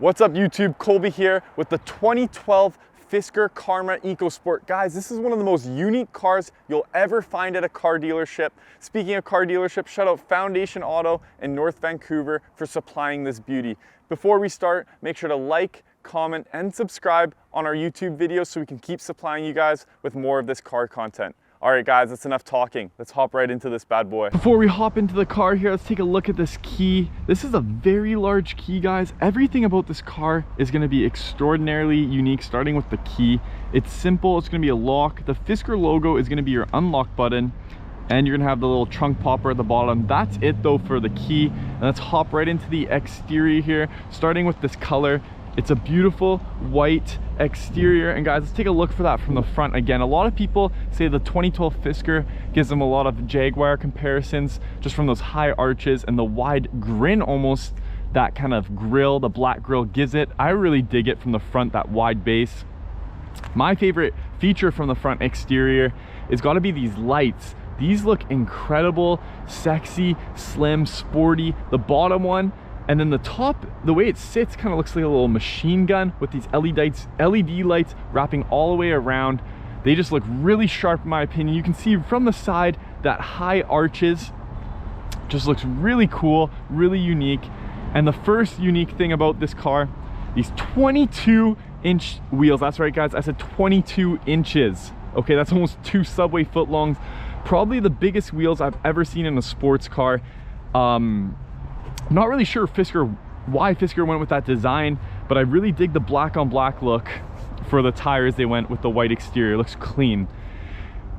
What's up YouTube, Colby here with the 2012 Fisker Karma EcoSport. Guys, this is one of the most unique cars you'll ever find at a car dealership. Speaking of car dealerships, shout out Foundation Auto in North Vancouver for supplying this beauty. Before we start, make sure to like, comment, and subscribe on our YouTube videos so we can keep supplying you guys with more of this car content. All right guys, that's enough talking. Let's hop right into this bad boy. Before we hop into the car here, let's take a look at this key. This is a very large key, guys. Everything about this car is gonna be extraordinarily unique, starting with the key. It's simple, it's gonna be a lock. The Fisker logo is gonna be your unlock button, and you're gonna have the little trunk popper at the bottom. That's it though for the key. And let's hop right into the exterior here, starting with this color. It's a beautiful white exterior, and guys, let's take a look for that from the front again. A lot of people say the 2012 Fisker gives them a lot of Jaguar comparisons just from those high arches and the wide grin, almost that kind of grill, the black grill gives it. I really dig it from the front, that wide base. My favorite feature from the front exterior is got to be these lights. These look incredible, sexy, slim, sporty. The bottom one, and then the top, the way it sits kind of looks like a little machine gun with these LED lights wrapping all the way around. They just look really sharp in my opinion. You can see from the side that high arches just looks really cool, really unique. And the first unique thing about this car, these 22-inch wheels. That's right guys, I said 22 inches. Okay, that's almost 2 subway footlongs. Probably the biggest wheels I've ever seen in a sports car. I'm not really sure why Fisker went with that design, but I really dig the black on black look for the tires. They went with the white exterior, looks clean.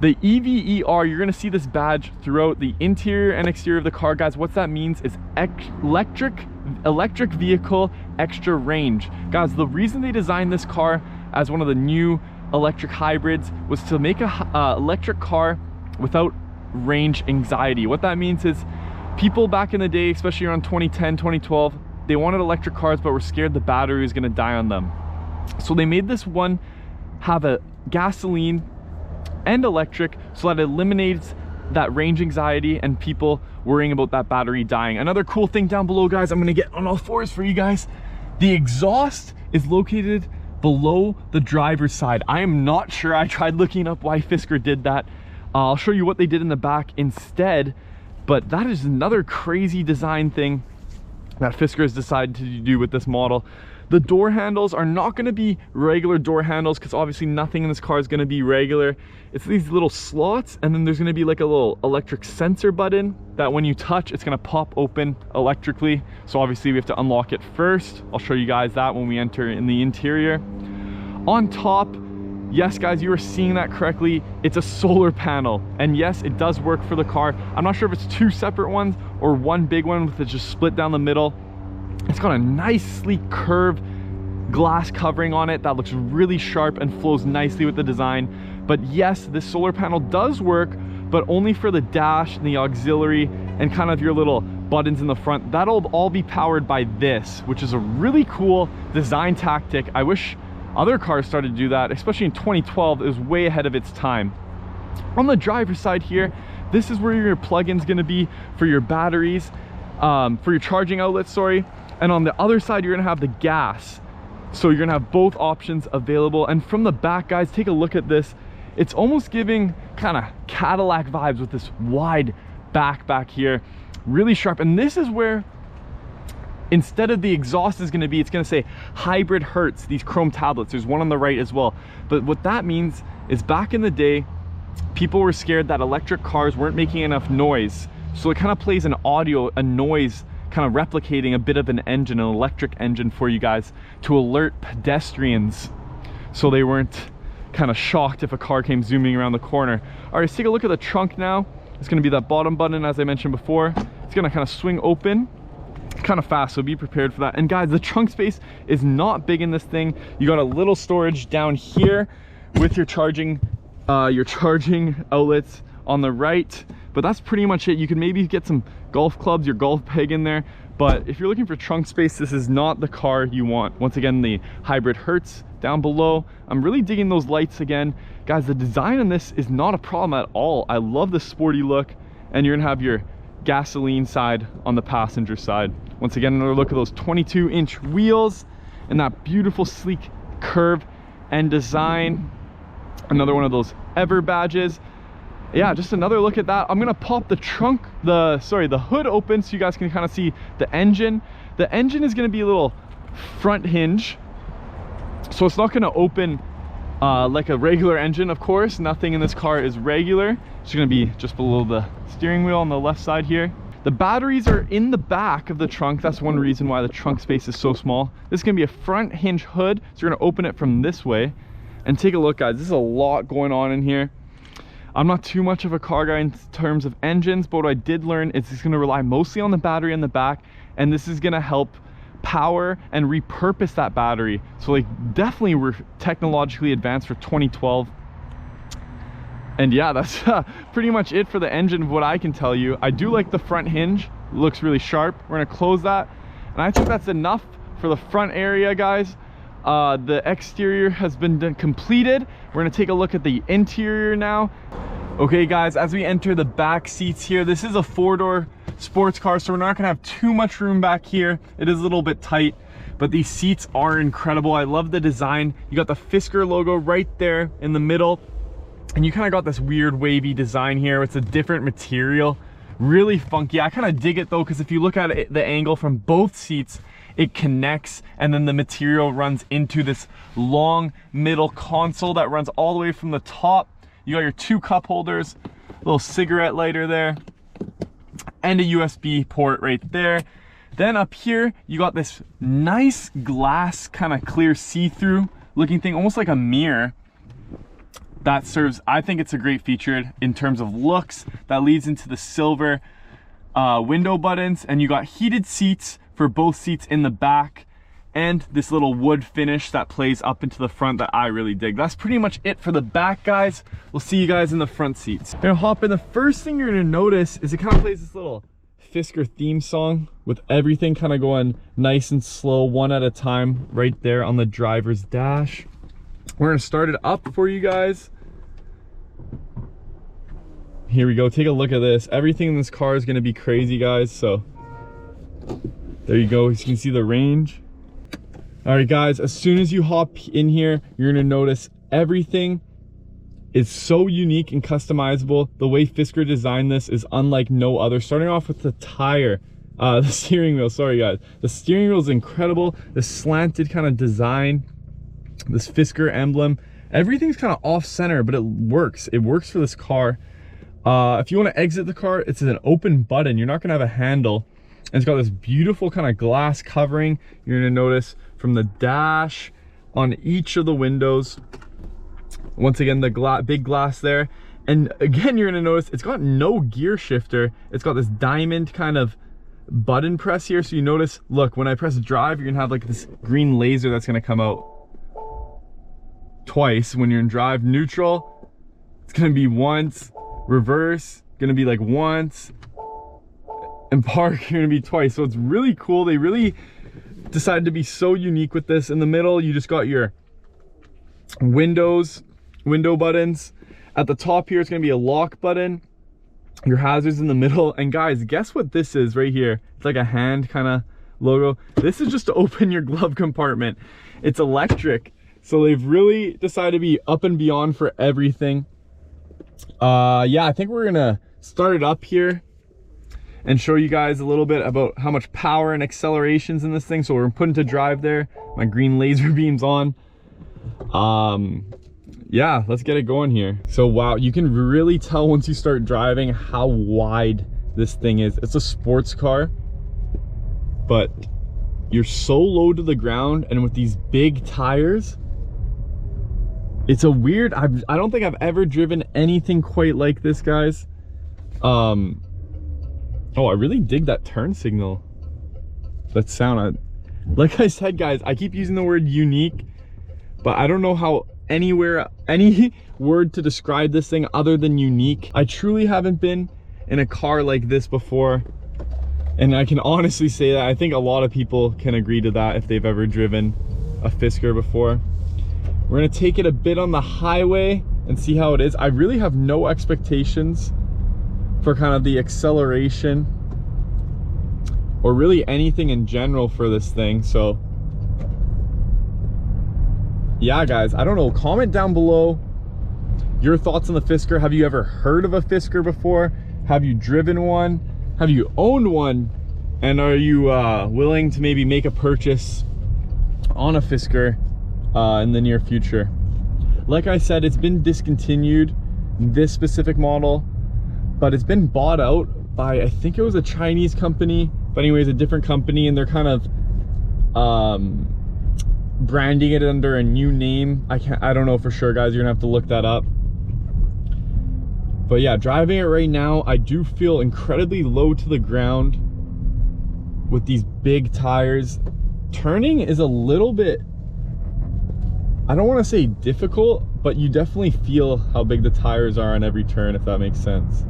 The EVER, you're gonna see this badge throughout the interior and exterior of the car. Guys, what that means is electric vehicle extra range. Guys, the reason they designed this car as one of the new electric hybrids was to make a electric car without range anxiety. What that means is people back in the day, especially around 2010, 2012, they wanted electric cars but were scared the battery was gonna die on them. So they made this one have a gasoline and electric, so that it eliminates that range anxiety and people worrying about that battery dying. Another cool thing down below, guys, I'm gonna get on all fours for you guys. The exhaust is located below the driver's side. I am not sure, I tried looking up why Fisker did that. I'll show you what they did in the back instead. But that is another crazy design thing that Fisker has decided to do with this model. The door handles are not going to be regular door handles because obviously nothing in this car is going to be regular. It's these little slots, and then there's going to be like a little electric sensor button that when you touch, it's going to pop open electrically. So obviously we have to unlock it first. I'll show you guys that when we enter in the interior. On top, yes guys, you are seeing that correctly, it's a solar panel, and yes, it does work for the car. I'm not sure if it's 2 separate ones or one big one with it just split down the middle. It's got a nice sleek curved glass covering on it that looks really sharp and flows nicely with the design. But yes, this solar panel does work, but only for the dash and the auxiliary and kind of your little buttons in the front. That'll all be powered by this, which is a really cool design tactic. I wish other cars started to do that, especially in 2012. It was way ahead of its time. On the driver's side here, this is where your plug-in's gonna be for your batteries, for your charging outlets, sorry. And on the other side, you're gonna have the gas. So you're gonna have both options available. And from the back, guys, take a look at this. It's almost giving kind of Cadillac vibes with this wide back here, really sharp. And this is where, instead of the exhaust is going to be, it's going to say hybrid Hertz, these chrome tablets. There's one on the right as well. But what that means is back in the day, people were scared that electric cars weren't making enough noise. So it kind of plays an audio, a noise, kind of replicating a bit of an engine, an electric engine for you guys to alert pedestrians so they weren't kind of shocked if a car came zooming around the corner. All right, let's take a look at the trunk now. It's going to be that bottom button, as I mentioned before. It's going to kind of swing open kind of fast, so be prepared for that. And guys, the trunk space is not big in this thing. You got a little storage down here with your charging outlets on the right, but that's pretty much it. You can maybe get some golf clubs, your golf bag in there, but if you're looking for trunk space, this is not the car you want. Once again, the hybrid Hertz down below. I'm really digging those lights again. Guys, the design on this is not a problem at all. I love the sporty look, and you're gonna have your gasoline side on the passenger side. Once again, another look at those 22-inch wheels. and that beautiful sleek curve and design. Another one of those ever badges. Yeah, just another look at that. I'm gonna pop the the hood open so you guys can kind of see the engine. The engine is gonna be a little front hinge, so it's not gonna open like a regular engine. Of course, nothing in this car is regular. It's gonna be just below the steering wheel on the left side here. The batteries are in the back of the trunk. That's one reason why the trunk space is so small. This is gonna be a front hinge hood, so you're gonna open it from this way. And take a look, guys, this is a lot going on in here. I'm not too much of a car guy in terms of engines, but what I did learn is it's gonna rely mostly on the battery in the back, and this is gonna help power and repurpose that battery. So like, definitely we're technologically advanced for 2012. And yeah, that's pretty much it for the engine of what I can tell you. I do like the front hinge, it looks really sharp. We're gonna close that, and I think that's enough for the front area, guys. The exterior has been completed. We're gonna take a look at the interior now. Okay guys, as we enter the back seats here, this is a 4-door sports car, so we're not gonna have too much room back here. It is a little bit tight, but these seats are incredible. I love the design. You got the Fisker logo right there in the middle, and you kind of got this weird wavy design here. It's a different material, really funky. I kind of dig it though, because if you look at it, the angle from both seats, it connects, and then the material runs into this long middle console that runs all the way from the top. You got your 2 cup holders, little cigarette lighter there, and a USB port right there. Then up here, you got this nice glass, kind of clear see-through looking thing, almost like a mirror. That serves, I think it's a great feature in terms of looks. That leads into the silver window buttons, and you got heated seats for both seats in the back, and this little wood finish that plays up into the front that I really dig. That's pretty much it for the back, guys. We'll see you guys in the front seats. Gonna hop in. The first thing you're gonna notice is it kind of plays this little Fisker theme song with everything kind of going nice and slow, one at a time, right there on the driver's dash. We're gonna start it up for you guys. Here we go. Take a look at this. Everything in this car is gonna be crazy, guys. So there you go. You can see the range. All right, guys, as soon as you hop in here, you're gonna notice everything is so unique and customizable. The way Fisker designed this is unlike no other. Starting off with the steering wheel, sorry guys. The steering wheel is incredible. The slanted kind of design, this Fisker emblem, everything's kind of off center, but it works. It works for this car. If you wanna exit the car, it's an open button. You're not gonna have a handle. And it's got this beautiful kind of glass covering. You're gonna notice from the dash on each of the windows. Once again, the big glass there. And again, you're gonna notice it's got no gear shifter. It's got this diamond kind of button press here. So you notice, look, when I press drive, you're gonna have like this green laser that's gonna come out twice. When you're in drive. Neutral, it's gonna be once. Reverse, gonna be like once. And park, you're gonna be twice. So it's really cool. They really decided to be so unique with this. In the middle, you just got your window buttons. At the top here, it's gonna be a lock button. Your hazards in the middle. And guys, guess what this is right here? It's like a hand kind of logo. This is just to open your glove compartment. It's electric. So they've really decided to be up and beyond for everything. Yeah, I think we're gonna start it up here and show you guys a little bit about how much power and accelerations in this thing. So we're putting to drive there. My green laser beam's on. Yeah, let's get it going here. So wow, you can really tell once you start driving how wide this thing is. It's a sports car, but you're so low to the ground, and with these big tires, it's a weird, I don't think I've ever driven anything quite like this, guys. Oh, I really dig that turn signal. That sound. Like I said, guys, I keep using the word unique, but I don't know how any word to describe this thing other than unique. I truly haven't been in a car like this before, and I can honestly say that I think a lot of people can agree to that if they've ever driven a Fisker before. We're gonna take it a bit on the highway and see how it is. I really have no expectations for kind of the acceleration or really anything in general for this thing. So yeah, guys, I don't know, comment down below your thoughts on the Fisker. Have you ever heard of a Fisker before? Have you driven one? Have you owned one? And are you willing to maybe make a purchase on a Fisker in the near future? Like I said, it's been discontinued, this specific model, but it's been bought out by, I think it was a Chinese company, but anyways, a different company, and they're kind of branding it under a new name. I don't know for sure, guys. You're gonna have to look that up. But yeah, driving it right now, I do feel incredibly low to the ground with these big tires. Turning is a little bit, I don't want to say difficult, but you definitely feel how big the tires are on every turn, if that makes sense.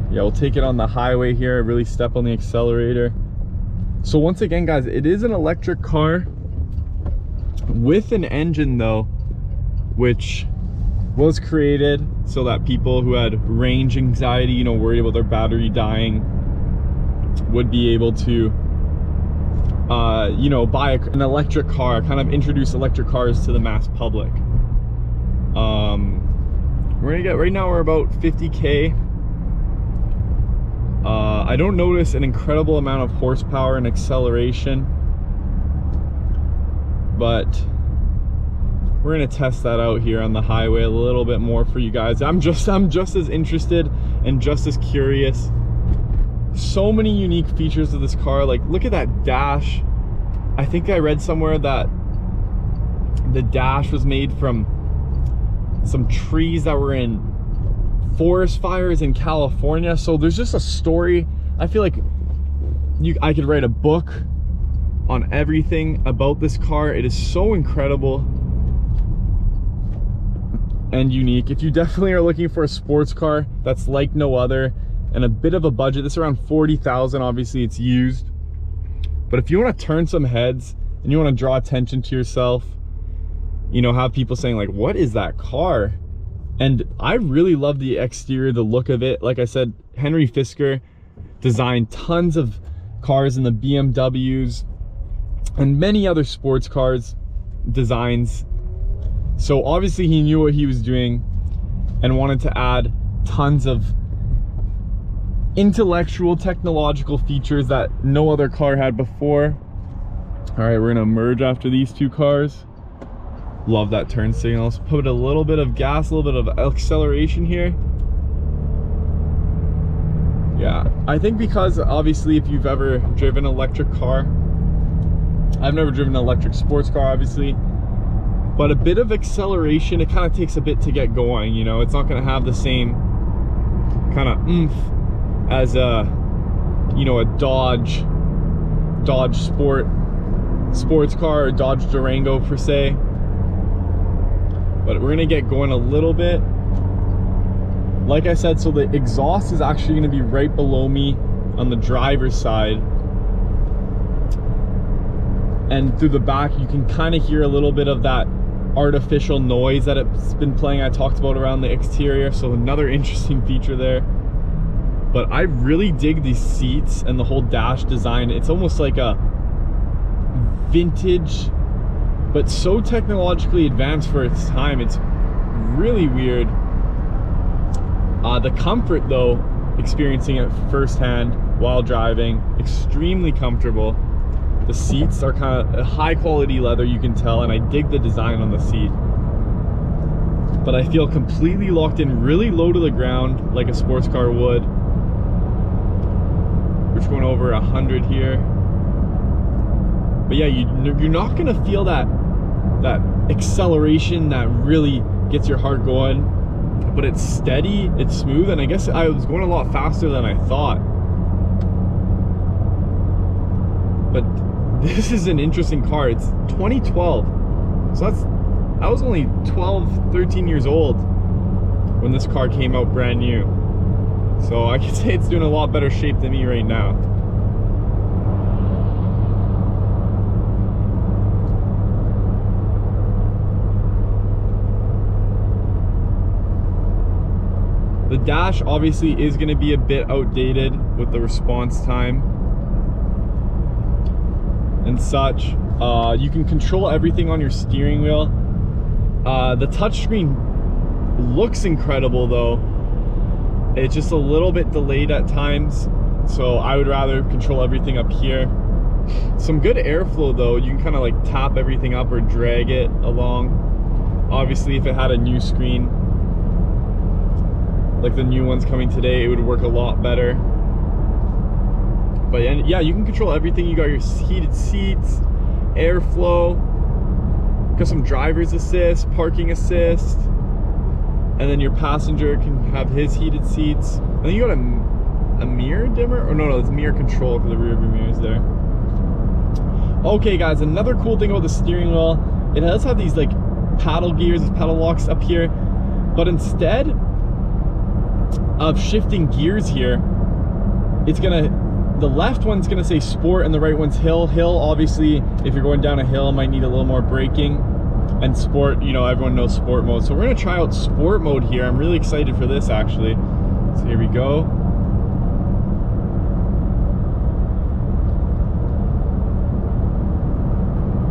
Yeah, we'll take it on the highway here, really step on the accelerator. So once again, guys, it is an electric car with an engine though, which was created so that people who had range anxiety, you know, worried about their battery dying, would be able to you know, buy an electric car, kind of introduce electric cars to the mass public. We're gonna get, right now we're about 50K. I don't notice an incredible amount of horsepower and acceleration, but we're gonna test that out here on the highway a little bit more for you guys. I'm just as interested and just as curious. So many unique features of this car. Like, look at that dash. I think I read somewhere that the dash was made from some trees that were in forest fires in California. So there's just a story. I feel like I could write a book on everything about this car. It is so incredible and unique. If you definitely are looking for a sports car that's like no other and a bit of a budget, this is around 40,000. Obviously it's used, but if you want to turn some heads and you want to draw attention to yourself, you know, have people saying like, what is that car? And I really love the exterior, the look of it. Like I said, Henry Fisker designed tons of cars in the BMWs and many other sports cars designs. So obviously he knew what he was doing and wanted to add tons of intellectual, technological features that no other car had before. All right, we're gonna merge after these two cars. Love that turn signal. Let's put a little bit of gas, a little bit of acceleration here. Yeah, I think because obviously if you've ever driven an electric car, I've never driven an electric sports car obviously, but a bit of acceleration, it kind of takes a bit to get going, you know. It's not going to have the same kind of oomph as a, you know, a Dodge sports car or Dodge Durango per se. But we're gonna get going a little bit. Like I said, so the exhaust is actually gonna be right below me on the driver's side, and through the back you can kind of hear a little bit of that artificial noise that it's been playing. I talked about around the exterior, so another interesting feature there. But I really dig these seats and the whole dash design. It's almost like a vintage, but so technologically advanced for its time. It's really weird. The comfort though, experiencing it firsthand while driving, extremely comfortable. The seats are kind of high quality leather, you can tell, and I dig the design on the seat. But I feel completely locked in, really low to the ground, like a sports car would. We're going over 100 here. But yeah, you're not gonna feel that acceleration that really gets your heart going. But it's steady, it's smooth, and I guess I was going a lot faster than I thought. But this is an interesting car. It's 2012, so I was only 12, 13 years old when this car came out brand new. So I could say it's doing a lot better shape than me right now. The dash obviously is going to be a bit outdated with the response time and such. You can control everything on your steering wheel. The touchscreen looks incredible though. It's just a little bit delayed at times, so I would rather control everything up here. Some good airflow though. You can kind of like tap everything up or drag it along. Obviously if it had a new screen like the new ones coming today, it would work a lot better. But yeah, you can control everything. You got your heated seats, airflow, got some driver's assist, parking assist, and then your passenger can have his heated seats. And then you got a mirror dimmer, or no, it's mirror control for the rear view mirrors there. Okay guys, another cool thing about the steering wheel, it does have these like paddle gears, these paddle locks up here, but instead of shifting gears here, it's the left one's gonna say sport and the right one's hill. Hill, obviously, if you're going down a hill, might need a little more braking. And sport, you know, everyone knows sport mode. So we're gonna try out sport mode here. I'm really excited for this actually. So here we go.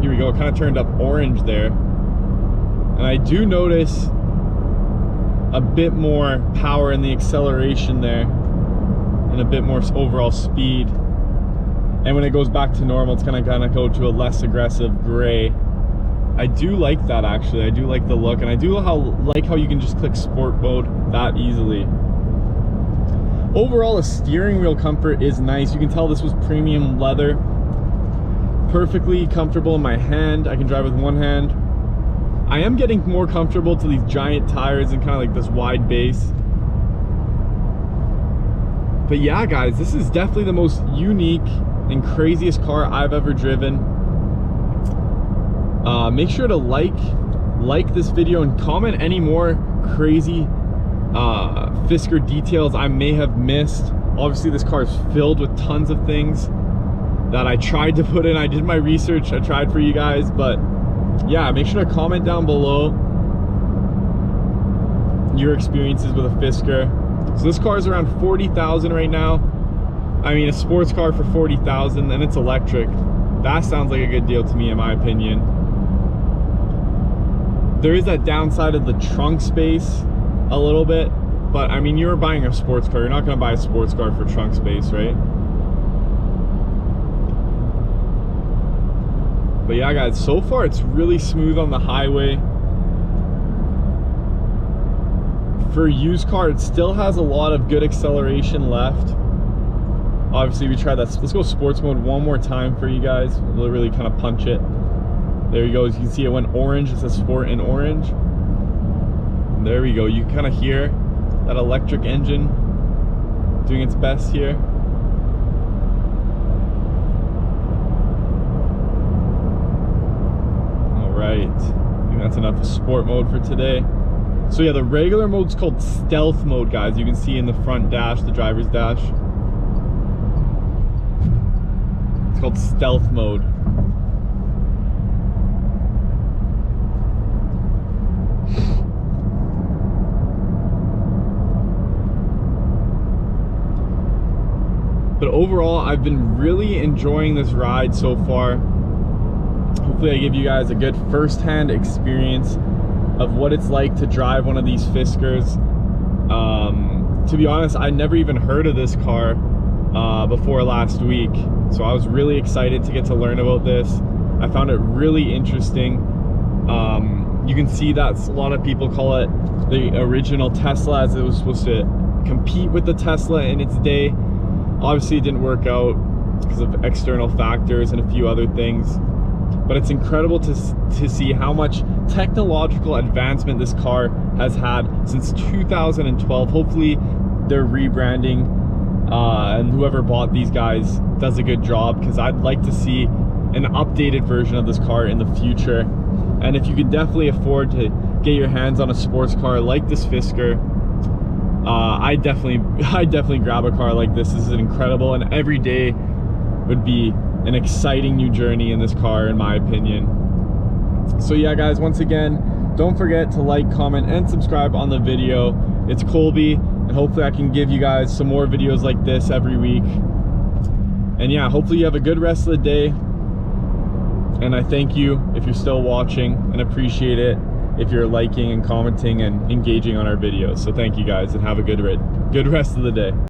Here we go, it kind of turned up orange there. And I do notice a bit more power in the acceleration there, and a bit more overall speed. And when it goes back to normal, it's gonna kind of go to a less aggressive gray. I do like that actually. I do like the look, and I do like how you can just click sport mode that easily. Overall, the steering wheel comfort is nice. You can tell this was premium leather. Perfectly comfortable in my hand. I can drive with one hand. I am getting more comfortable to these giant tires and kind of like this wide base. But yeah guys, this is definitely the most unique and craziest car I've ever driven. Make sure to like this video and comment any more crazy Fisker details I may have missed. Obviously this car is filled with tons of things that I tried to put in. I did my research, I tried for you guys, but yeah, make sure to comment down below your experiences with a Fisker. So this car is around 40,000 right now. I mean, a sports car for 40,000 and it's electric. That sounds like a good deal to me in my opinion. There is that downside of the trunk space a little bit, but I mean, you're buying a sports car. You're not gonna buy a sports car for trunk space, right? But yeah guys, so far it's really smooth on the highway. For a used car, it still has a lot of good acceleration left. Obviously we tried that. Let's go sports mode one more time for you guys. We'll really kind of punch it. There you go. As you can see, it went orange. It says sport in orange. And there we go. You can kind of hear that electric engine doing its best here. Right, I think that's enough of sport mode for today. So yeah, the regular mode's called stealth mode, guys. You can see in the front dash, the driver's dash. It's called stealth mode. But overall, I've been really enjoying this ride so far. Hopefully I give you guys a good first-hand experience of what it's like to drive one of these Fiskers. To be honest, I never even heard of this car before last week, so I was really excited to get to learn about this. I found it really interesting. You can see that a lot of people call it the original Tesla, as it was supposed to compete with the Tesla in its day. Obviously it didn't work out because of external factors and a few other things. But it's incredible to see how much technological advancement this car has had since 2012. Hopefully they're rebranding and whoever bought these guys does a good job, because I'd like to see an updated version of this car in the future. And if you could definitely afford to get your hands on a sports car like this Fisker, I definitely grab a car like this. This is incredible, and every day would be an exciting new journey in this car, in my opinion. So yeah guys, once again, don't forget to like, comment, and subscribe on the video. It's Colby, and hopefully I can give you guys some more videos like this every week. And yeah, hopefully you have a good rest of the day, And I thank you if you're still watching, and appreciate it if you're liking and commenting and engaging on our videos. So thank you guys, and have a good rest of the day.